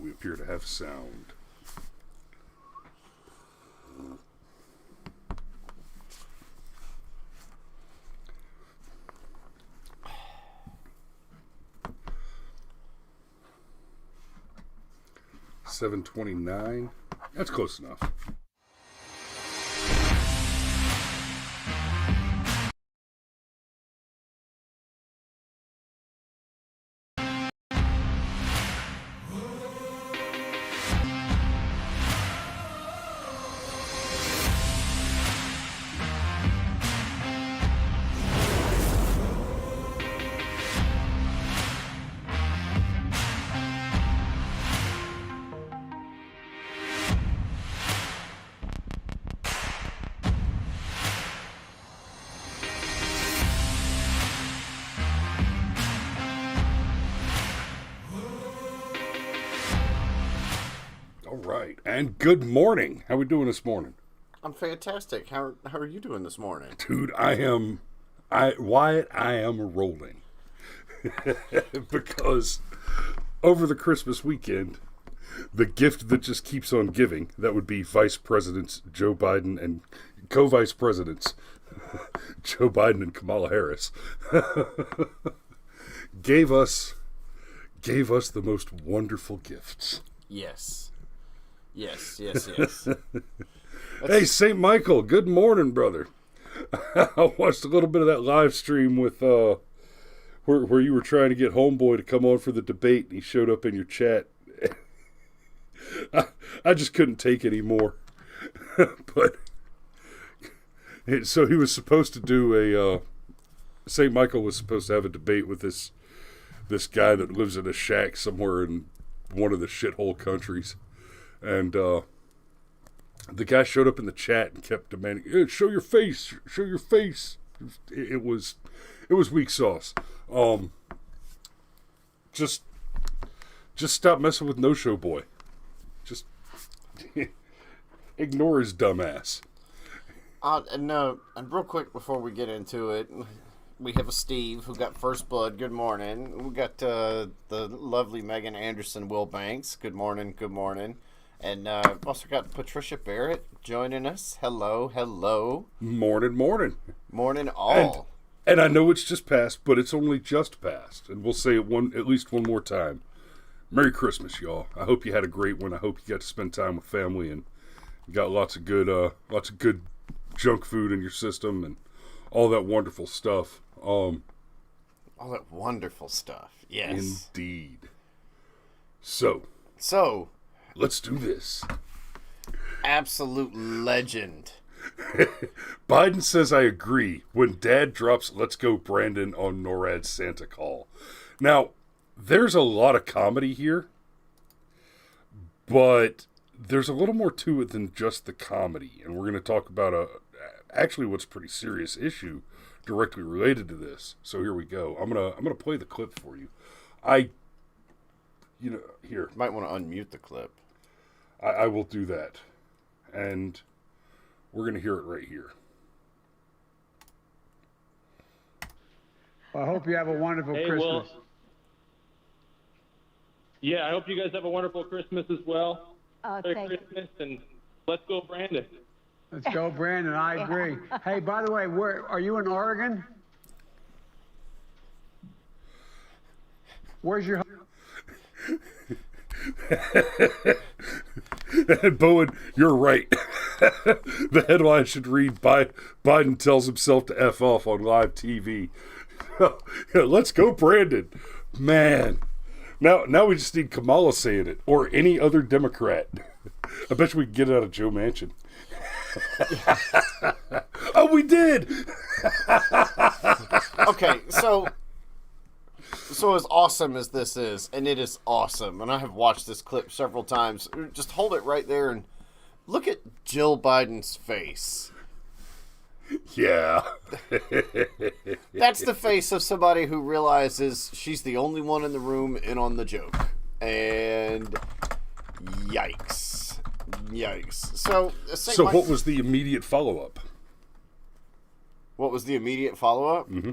we appear to have sound. $7.29. That's close enough. Right, and good morning. How we doing this morning? I'm fantastic. How are you doing this morning? Dude, Wyatt, I am rolling. Because over the Christmas weekend, the gift that just keeps on giving, that would be Vice Presidents Joe Biden and co-Vice Presidents Joe Biden and Kamala Harris, gave us the most wonderful gifts. Yes. Yes. Hey, St. Michael, good morning, brother. I watched a little bit of that live stream with where you were trying to get Homeboy to come on for the debate, and he showed up in your chat. I just couldn't take it anymore. But so he was supposed to do St. Michael was supposed to have a debate with this guy that lives in a shack somewhere in one of the shithole countries. And the guy showed up in the chat and kept demanding, hey, show your face. It was weak sauce. Just stop messing with No-Show Boy. Just ignore his dumb ass. And real quick before we get into it, we have a Steve who got first blood. Good morning. We got the lovely Megan Anderson Wilbanks. Good morning. And we've also got Patricia Barrett joining us. Hello. Morning. Morning all. And I know it's just passed, but it's only just passed. And we'll say it at least one more time. Merry Christmas, y'all. I hope you had a great one. I hope you got to spend time with family and you got lots of good junk food in your system and all that wonderful stuff. All that wonderful stuff. Yes. Indeed. So. Let's do this. Absolute legend. Biden says I agree when Dad drops Let's Go Brandon on NORAD's Santa call. Now, there's a lot of comedy here, but there's a little more to it than just the comedy. And we're going to talk about actually what's a pretty serious issue directly related to this. So here we go. I'm gonna play the clip for you. Here. Might want to unmute the clip. I will do that. And we're going to hear it right here. Well, I hope you have a wonderful Christmas. Well, yeah, I hope you guys have a wonderful Christmas as well. Merry Christmas, and let's go, Brandon. Let's go, Brandon. I agree. Hey, by the way, where are you in Oregon? Where's your And Bowen, you're right. The headline should read, Biden tells himself to F off on live TV. Let's go, Brandon. Man. Now we just need Kamala saying it, or any other Democrat. I bet you we can get it out of Joe Manchin. Oh, we did! Okay, so as awesome as this is, and it is awesome, and I have watched this clip several times, just hold it right there and look at Jill Biden's face. Yeah. That's the face of somebody who realizes she's the only one in the room in on the joke. And yikes. So what was the immediate follow-up? What was the immediate follow-up? Mm-hmm.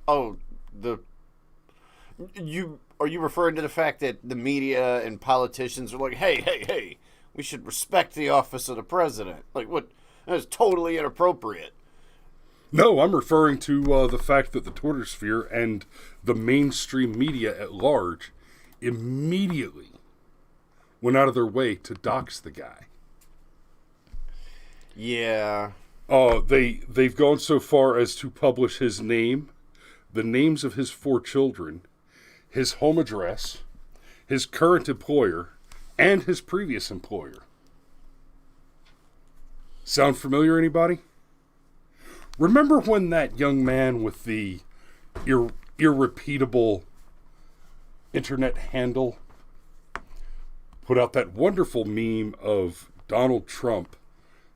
Oh, are you referring to the fact that the media and politicians are like, hey, we should respect the office of the president? Like, what? That is totally inappropriate. No, I'm referring to the fact that the Twitter sphere and the mainstream media at large immediately went out of their way to dox the guy. Yeah. They've gone so far as to publish his name, the names of his 4 children, his home address, his current employer, and his previous employer. Sound familiar, anybody? Remember when that young man with the irrepeatable internet handle put out that wonderful meme of Donald Trump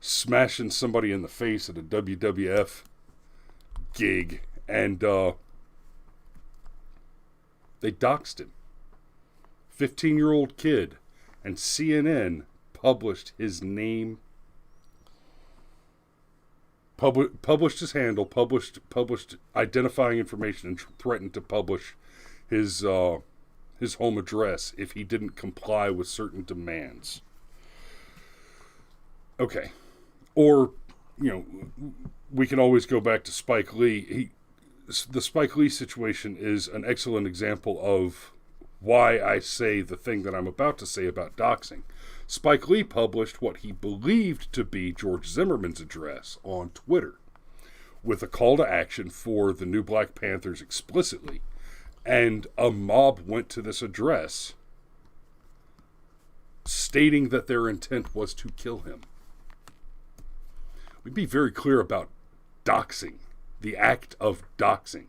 smashing somebody in the face at a WWF gig, and they doxed him. 15-year-old kid, and CNN published his name, published his handle, published identifying information, and threatened to publish his home address if he didn't comply with certain demands. Okay. Or, we can always go back to Spike Lee. The Spike Lee situation is an excellent example of why I say the thing that I'm about to say about doxing. Spike Lee published what he believed to be George Zimmerman's address on Twitter, with a call to action for the new Black Panthers explicitly, and a mob went to this address stating that their intent was to kill him. We'd be very clear about doxing, the act of doxing.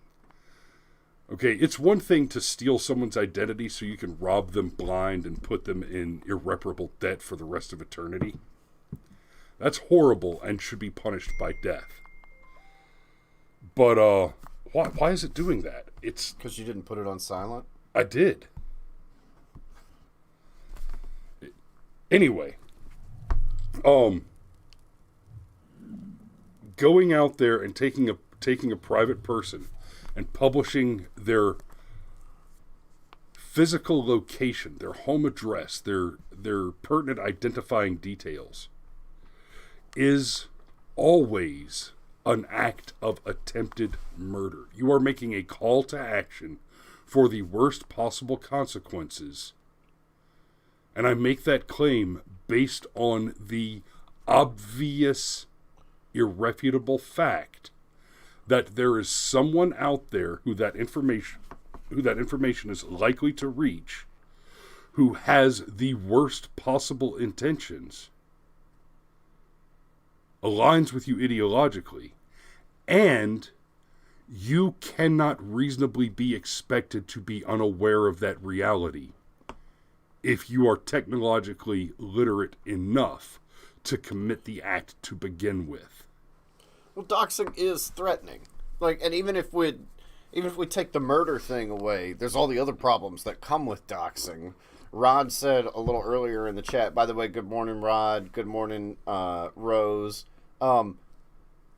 Okay, it's one thing to steal someone's identity so you can rob them blind and put them in irreparable debt for the rest of eternity. That's horrible and should be punished by death. But why is it doing that? It's because you didn't put it on silent? I did. Anyway, going out there and taking a private person and publishing their physical location, their home address, their pertinent identifying details is always an act of attempted murder. You are making a call to action for the worst possible consequences. And I make that claim based on the obvious, irrefutable fact that there is someone out there who that information is likely to reach, who has the worst possible intentions, aligns with you ideologically, and you cannot reasonably be expected to be unaware of that reality if you are technologically literate enough to commit the act to begin with. Well, doxing is threatening. And even if we take the murder thing away, there's all the other problems that come with doxing. Rod said a little earlier in the chat, by the way, good morning, Rod. Good morning, Rose.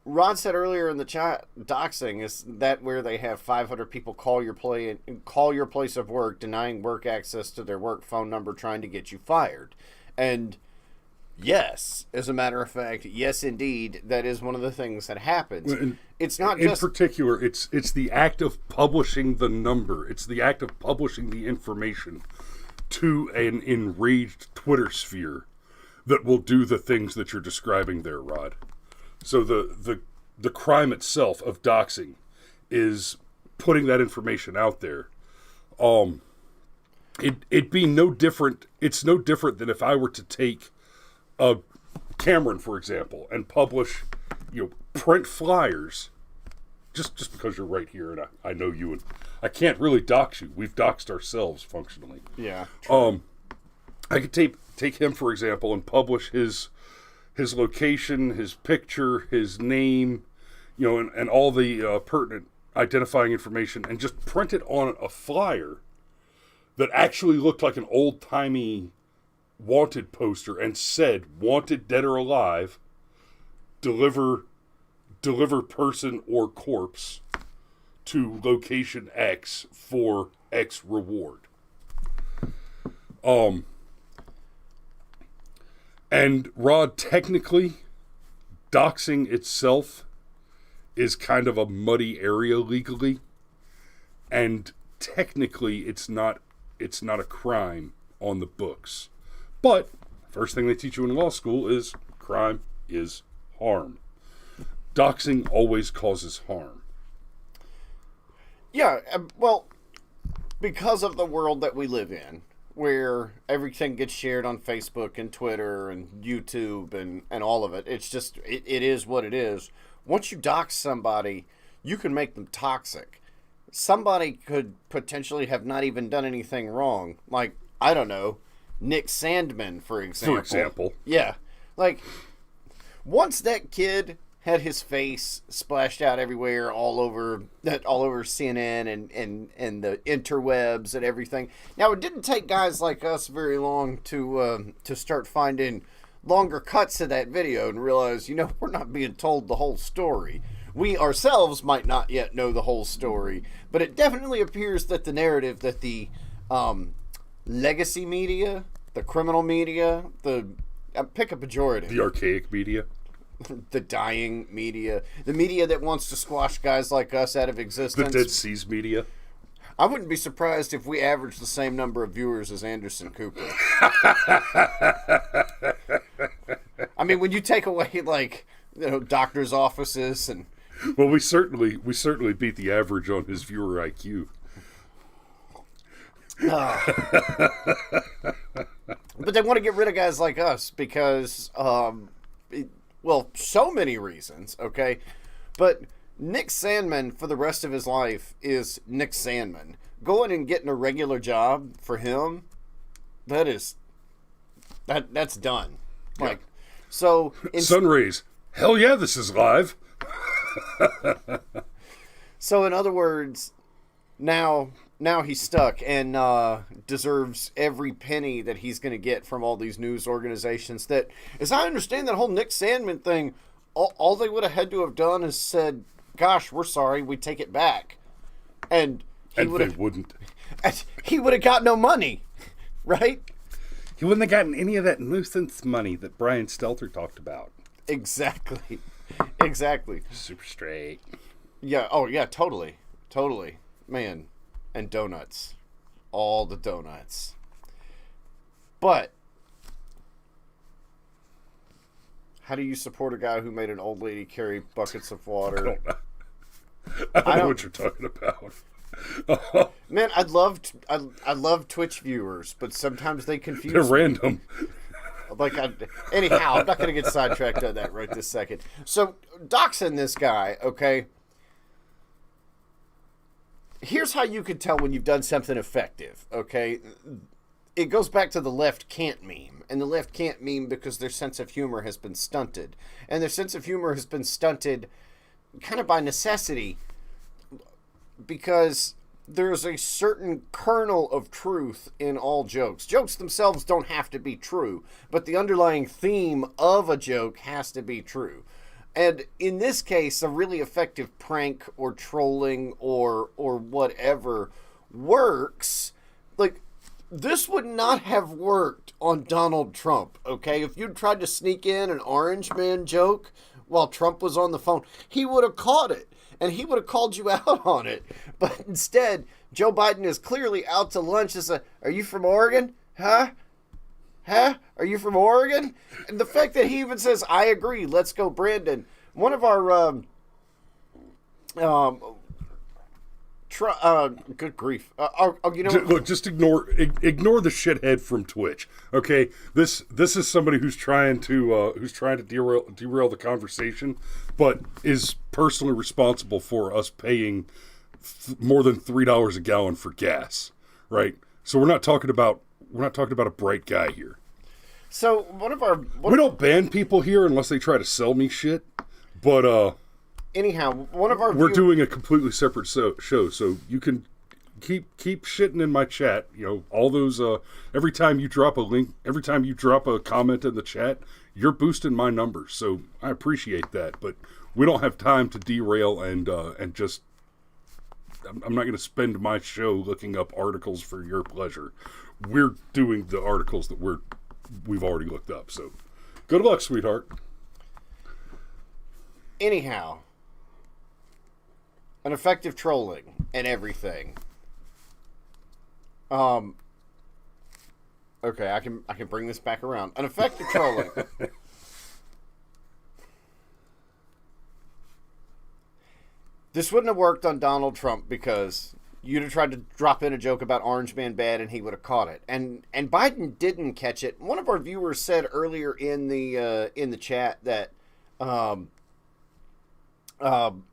Rod said earlier in the chat, doxing is that where they have 500 people call your place of work, denying work access to their work phone number, trying to get you fired. And yes, as a matter of fact, yes, indeed, that is one of the things that happens. It's not just... In particular, it's the act of publishing the number. It's the act of publishing the information to an enraged Twitter sphere that will do the things that you're describing there, Rod. So the crime itself of doxing is putting that information out there. It'd be no different. It's no different than if I were to take Cameron, for example, and publish, print flyers, just because you're right here and I know you, and I can't really dox you. We've doxed ourselves functionally. Yeah. True. I could take him, for example, and publish his location, his picture, his name, and all the pertinent identifying information, and just print it on a flyer that actually looked like an old-timey wanted poster and said, wanted dead or alive, deliver person or corpse to location X for X reward. And Rod, technically, doxing itself is kind of a muddy area legally, and technically it's not a crime on the books. But first thing they teach you in law school is crime is harm. Doxing always causes harm. Yeah, well, because of the world that we live in, where everything gets shared on Facebook and Twitter and YouTube and all of it, it's just, it is what it is. Once you dox somebody, you can make them toxic. Somebody could potentially have not even done anything wrong. Like, I don't know, Nick Sandman, for example. Yeah. Like, once that kid had his face splashed out everywhere, all over CNN and the interwebs and everything. Now, it didn't take guys like us very long to start finding longer cuts of that video and realize, we're not being told the whole story. We ourselves might not yet know the whole story, but it definitely appears that the narrative that the legacy media, the criminal media, pick a pejorative. The archaic media. The dying media. The media that wants to squash guys like us out of existence. The Dead Seas media. I wouldn't be surprised if we averaged the same number of viewers as Anderson Cooper. I mean, when you take away, doctors' offices and... Well, we certainly beat the average on his viewer IQ. But they want to get rid of guys like us because... so many reasons, okay? But Nick Sandman, for the rest of his life, is Nick Sandman. Going and getting a regular job for him, that's done. Yeah. So... Sunrays. Hell yeah, this is live. So, in other words, now he's stuck and deserves every penny that he's going to get from all these news organizations that, as I understand that whole Nick Sandman thing, all they would have had to have done is said, gosh, we're sorry, we take it back. And he would have got no money, right? He wouldn't have gotten any of that nuisance money that Brian Stelter talked about. Exactly. Super straight. Yeah, oh yeah, totally. Man. And donuts. All the donuts. But how do you support a guy who made an old lady carry buckets of water? I don't know what you're talking about. Man, I love Twitch viewers, but sometimes they confuse They're me. random. Anyhow, I'm not going to get sidetracked on that right this second. So, doxing this guy, okay? Here's how you can tell when you've done something effective, okay? It goes back to the left can't meme. And the left can't meme because their sense of humor has been stunted. And their sense of humor has been stunted kind of by necessity because there's a certain kernel of truth in all jokes. Jokes themselves don't have to be true, but the underlying theme of a joke has to be true. And in this case, a really effective prank or trolling or whatever works. Like, this would not have worked on Donald Trump, okay? If you'd tried to sneak in an Orange Man joke while Trump was on the phone, he would have caught it. And he would have called you out on it. But instead, Joe Biden is clearly out to lunch as are you from Oregon? Huh? Are you from Oregon? And the fact that he even says, I agree, let's go, Brandon. One of our, good grief. Look, just ignore the shithead from Twitch. Okay, this is somebody who's trying to derail the conversation, but is personally responsible for us paying more than $3 a gallon for gas, right? So we're not talking about a bright guy here. So we don't ban people here unless they try to sell me shit. But anyhow, we're doing a completely separate show, so you can keep shitting in my chat. All those every time you drop a link, every time you drop a comment in the chat, you're boosting my numbers. So I appreciate that, but we don't have time to derail and just I'm not going to spend my show looking up articles for your pleasure. We're doing the articles that we've already looked up. So, good luck, sweetheart. Anyhow, an effective trolling and everything. Okay, I can bring this back around. An effective trolling. This wouldn't have worked on Donald Trump because you'd have tried to drop in a joke about Orange Man bad and he would have caught it. And Biden didn't catch it. One of our viewers said earlier in the chat that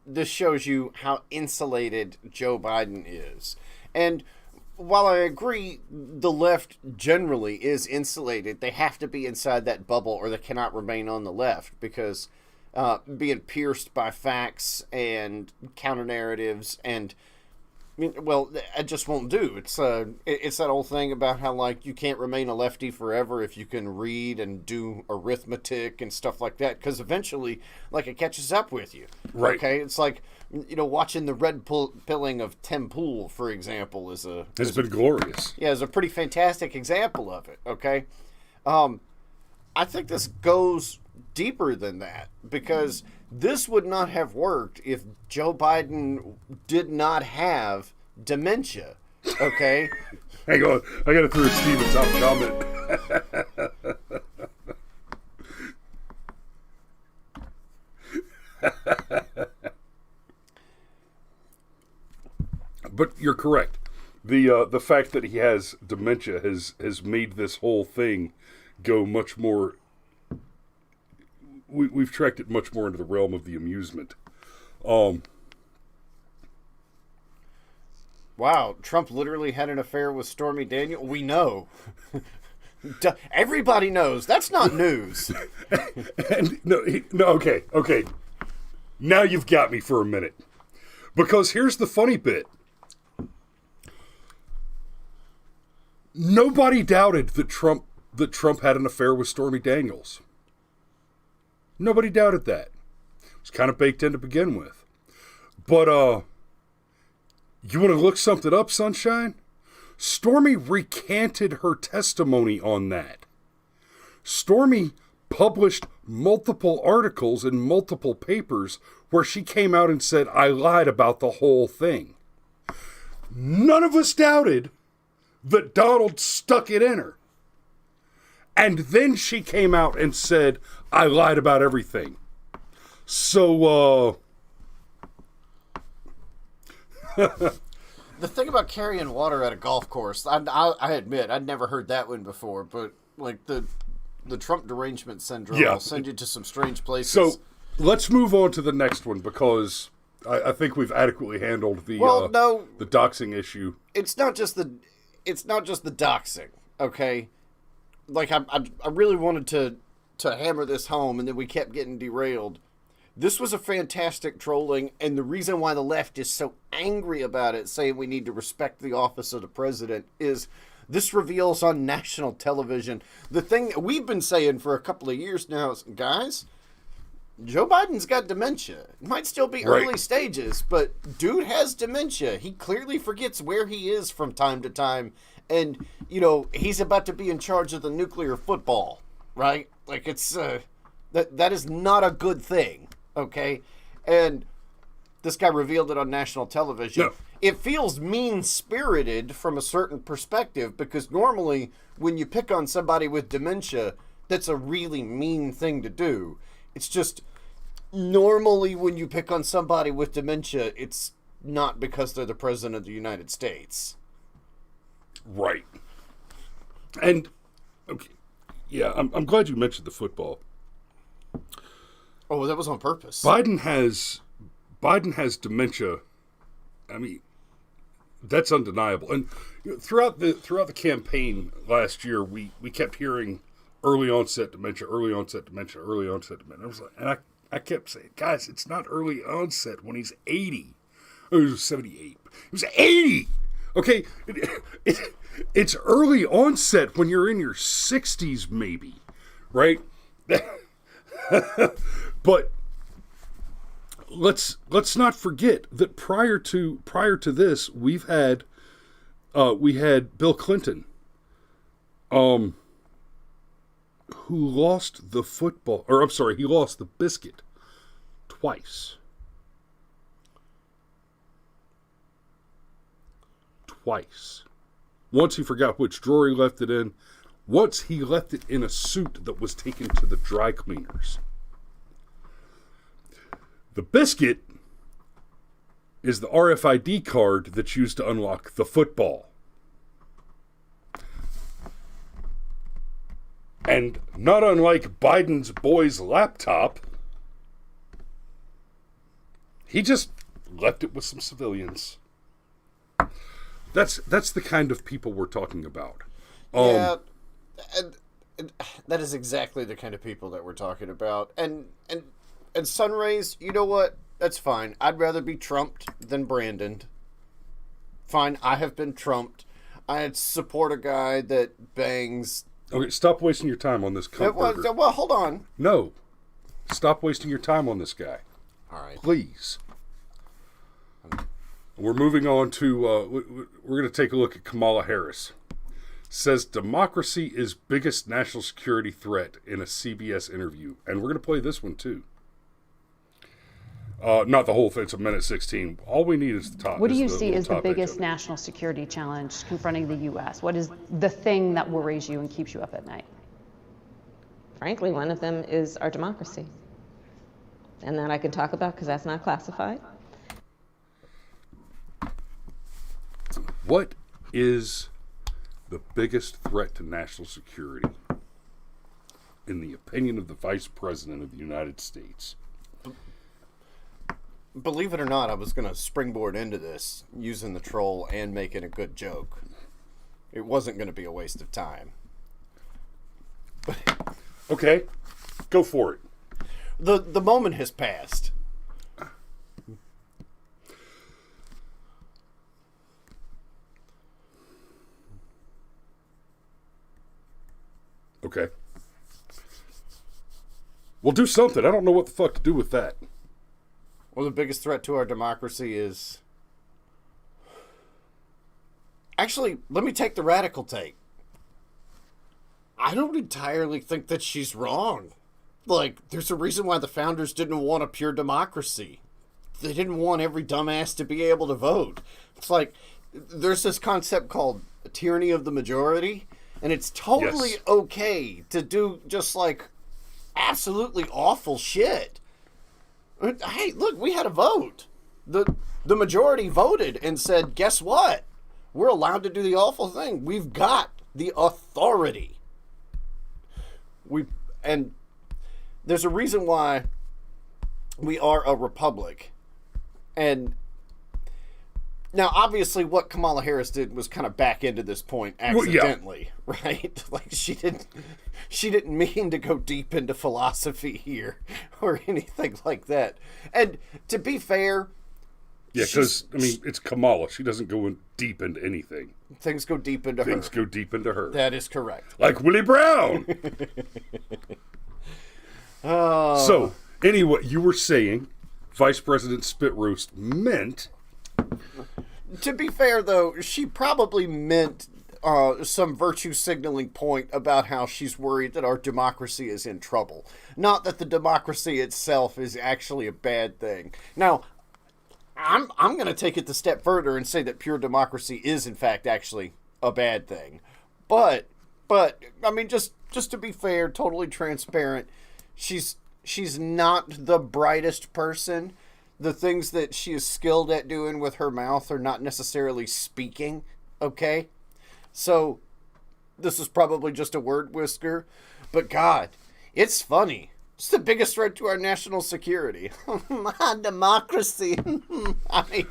this shows you how insulated Joe Biden is. And while I agree the left generally is insulated, they have to be inside that bubble or they cannot remain on the left because being pierced by facts and counter narratives and well, it just won't do. It's that old thing about how like you can't remain a lefty forever if you can read and do arithmetic and stuff like that because eventually like it catches up with you. Right. Okay, it's like watching the red pilling of Tim Pool, for example, has been glorious. Yeah, is a pretty fantastic example of it. Okay, I think this goes deeper than that because this would not have worked if Joe Biden did not have dementia. Okay, hang on, I got to throw Steve a top comment. But you're correct. The fact that he has dementia has made this whole thing go much more. We've tracked it much more into the realm of the amusement. Wow, Trump literally had an affair with Stormy Daniels. We know. Everybody knows. That's not news. Okay. Now you've got me for a minute. Because here's the funny bit. Nobody doubted that Trump had an affair with Stormy Daniels. Nobody doubted that. It was kind of baked in to begin with. But, you want to look something up, Sunshine? Stormy recanted her testimony on that. Stormy published multiple articles in multiple papers where she came out and said, I lied about the whole thing. None of us doubted that Donald stuck it in her. And then she came out and said, I lied about everything. So, the thing about carrying water at a golf course, I admit, I'd never heard that one before, but like the Trump derangement syndrome will send you to some strange places. So, let's move on to the next one because I think we've adequately handled the doxing issue. It's not just the doxing, okay? Like, I really wanted to hammer this home, and then we kept getting derailed. This was a fantastic trolling, and the reason why the left is so angry about it, saying we need to respect the office of the president, is this reveals on national television the thing that we've been saying for a couple of years now is, guys, Joe Biden's got dementia. It might still be early stages, but dude has dementia. He clearly forgets where he is from time to time. And, he's about to be in charge of the nuclear football, right? Like, it's, that is not a good thing, okay? And this guy revealed it on national television. No. It feels mean-spirited from a certain perspective because normally when you pick on somebody with dementia, that's a really mean thing to do. It's just normally when you pick on somebody with dementia, it's not because they're the president of the United States. Right. And, okay, yeah, I'm glad you mentioned the football. Oh, that was on purpose. Biden has dementia. I mean, that's undeniable. And throughout the campaign last year, we kept hearing early onset dementia, early onset dementia, early onset dementia. I kept saying, guys, it's not early onset when he's 80. Oh, he was 78. He was 80. Okay, it's early onset when you're in your 60s, maybe, right? But let's not forget that prior to this, we had Bill Clinton, who lost the football, or I'm sorry, he lost the biscuit twice. Once he forgot which drawer he left it in. Once he left it in a suit that was taken to the dry cleaners. The biscuit is the RFID card that's used to unlock the football. And not unlike Biden's boy's laptop, he just left it with some civilians. That's the kind of people we're talking about. Yeah, and that is exactly the kind of people that we're talking about. And Sunrays, you know what? That's fine. I'd rather be trumped than Brandoned. Fine, I have been trumped. I'd support a guy that bangs... Okay, stop wasting your time on this cunt burger. Well, hold on. No. Stop wasting your time on this guy. All right. Please. We're moving on to... we're going to take a look at Kamala Harris. Says democracy is biggest national security threat in a CBS interview. And we're going to play this one, too. Not the whole thing. It's a minute 16. All we need is the top. What do you see as the biggest national security challenge confronting the U.S.? What is the thing that worries you and keeps you up at night? Frankly, one of them is our democracy. And that I can talk about because that's not classified. What is the biggest threat to national security, in the opinion of the Vice President of the United States? Believe it or not, I was going to springboard into this using the troll and making a good joke. It wasn't going to be a waste of time. Okay, go for it. The moment has passed. Okay. We'll do something. I don't know what the fuck to do with that. Well, the biggest threat to our democracy is... Actually, let me take the radical take. I don't entirely think that she's wrong. Like, there's a reason why the founders didn't want a pure democracy. They didn't want every dumbass to be able to vote. It's like, there's this concept called tyranny of the majority, and it's totally okay to do just, like, absolutely awful shit. Hey, look, we had a vote. The majority voted and said, guess what? We're allowed to do the awful thing. We've got the authority. And there's a reason why we are a republic. And now, obviously, what Kamala Harris did was kind of back into this point accidentally, right? Like, she didn't mean to go deep into philosophy here or anything like that. And to be fair, yeah, because I mean, it's Kamala. She doesn't go in deep into anything. Things go deep into her. Things go deep into her. That is correct. Like Willie Brown. So, anyway, you were saying Vice President Spit Roast meant... To be fair, though, she probably meant some virtue signaling point about how she's worried that our democracy is in trouble. Not that the democracy itself is actually a bad thing. Now, I'm going to take it a step further and say that pure democracy is, in fact, actually a bad thing. But I mean, just to be fair, totally transparent, she's not the brightest person. The things that she is skilled at doing with her mouth are not necessarily speaking, okay? So, this is probably just a word whisker, but God, it's funny. It's the biggest threat to our national security. My democracy. I mean...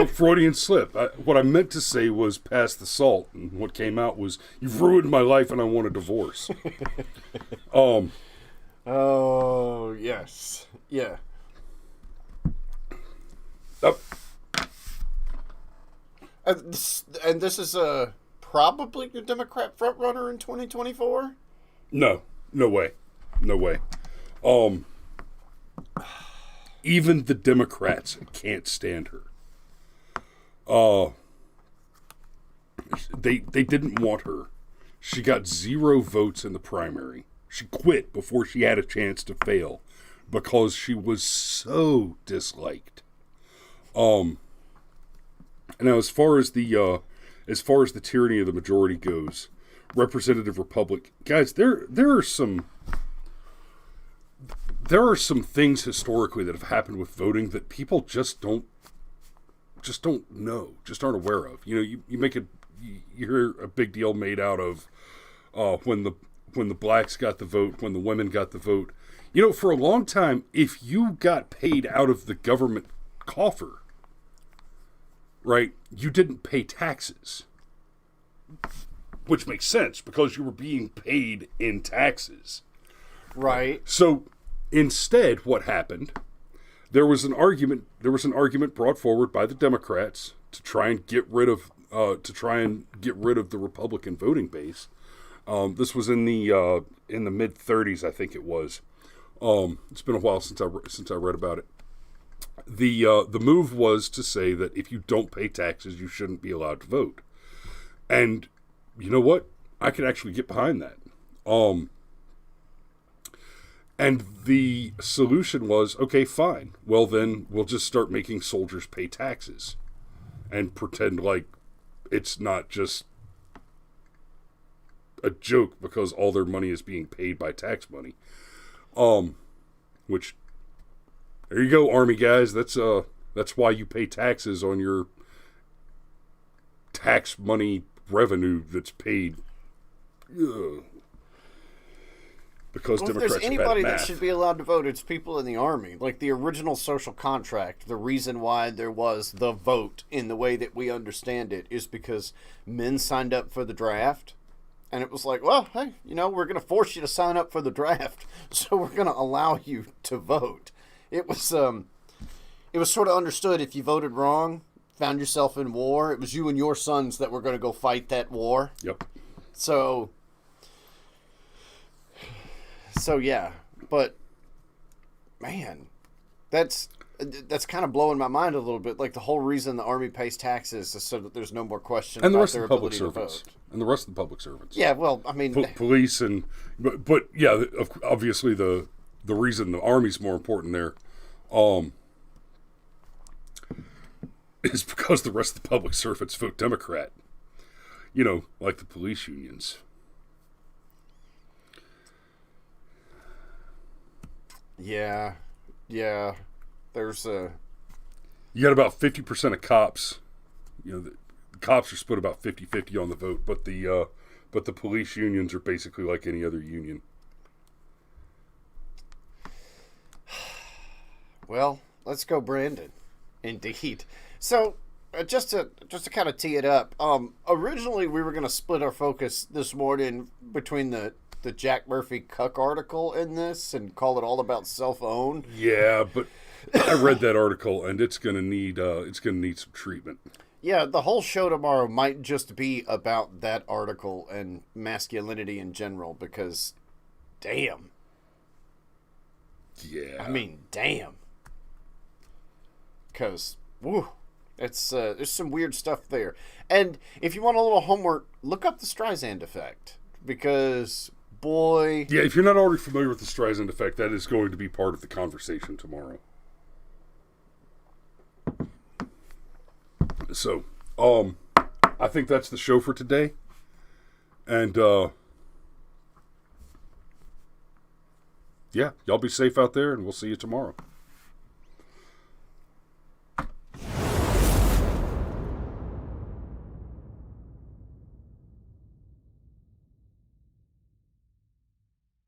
Freudian slip. What I meant to say was pass the salt, and what came out was, you've ruined my life and I want a divorce. Oh, yes. Yeah. And this is probably a Democrat frontrunner in 2024? No way. Even the Democrats can't stand her. They didn't want her. She got 0 votes in the primary. She quit before she had a chance to fail because she was so disliked. Now, as far as the tyranny of the majority goes, representative republic guys, there are some things historically that have happened with voting that people just don't know, just aren't aware of. You know, you hear a big deal made out of when the blacks got the vote, when the women got the vote. You know, for a long time, if you got paid out of the government coffer, right, you didn't pay taxes. Which makes sense because you were being paid in taxes. Right. So instead, what happened, there was an argument brought forward by the Democrats to try and get rid of the Republican voting base. This was in the mid 30s, I think it was. It's been a while since I read about it. The move was to say that if you don't pay taxes, you shouldn't be allowed to vote. And you know what? I can actually get behind that. And the solution was, okay, fine. Well, then we'll just start making soldiers pay taxes and pretend like it's not just a joke because all their money is being paid by tax money. Which, there you go, Army guys. That's why you pay taxes on your tax money revenue that's paid. Because well, Democrats if there's anybody are bad at that math. should be allowed to vote, it's people in the Army. Like the original social contract, the reason why there was the vote in the way that we understand it is because men signed up for the draft. And it was like, well, hey, you know, we're going to force you to sign up for the draft, so we're going to allow you to vote. It was sort of understood if you voted wrong, found yourself in war, it was you and your sons that were going to go fight that war. Yep. So yeah, but man, that's kind of blowing my mind a little bit. Like the whole reason the Army pays taxes is so that there's no more question And the about rest their of the public ability to servants. vote. And the rest of the public servants. Yeah, well, I mean, Police and... But yeah, obviously the reason the Army's more important there is because the rest of the public servants vote Democrat. You know, like the police unions. yeah. There's You got about 50% of cops. You know, the cops are split about 50-50 on the vote, but the police unions are basically like any other union. Well, let's go, Brandon. Indeed. So, just to kind of tee it up, originally we were going to split our focus this morning between the Jack Murphy Cuck article in this and call it all about self-own. Yeah, but I read that article and it's gonna need some treatment. Yeah, the whole show tomorrow might just be about that article and masculinity in general because, damn. Yeah. I mean, damn. Because, woo, it's there's some weird stuff there. And if you want a little homework, look up the Streisand effect because, boy. Yeah, if you're not already familiar with the Streisand effect, that is going to be part of the conversation tomorrow. So, I think that's the show for today. And, yeah, y'all be safe out there, and we'll see you tomorrow.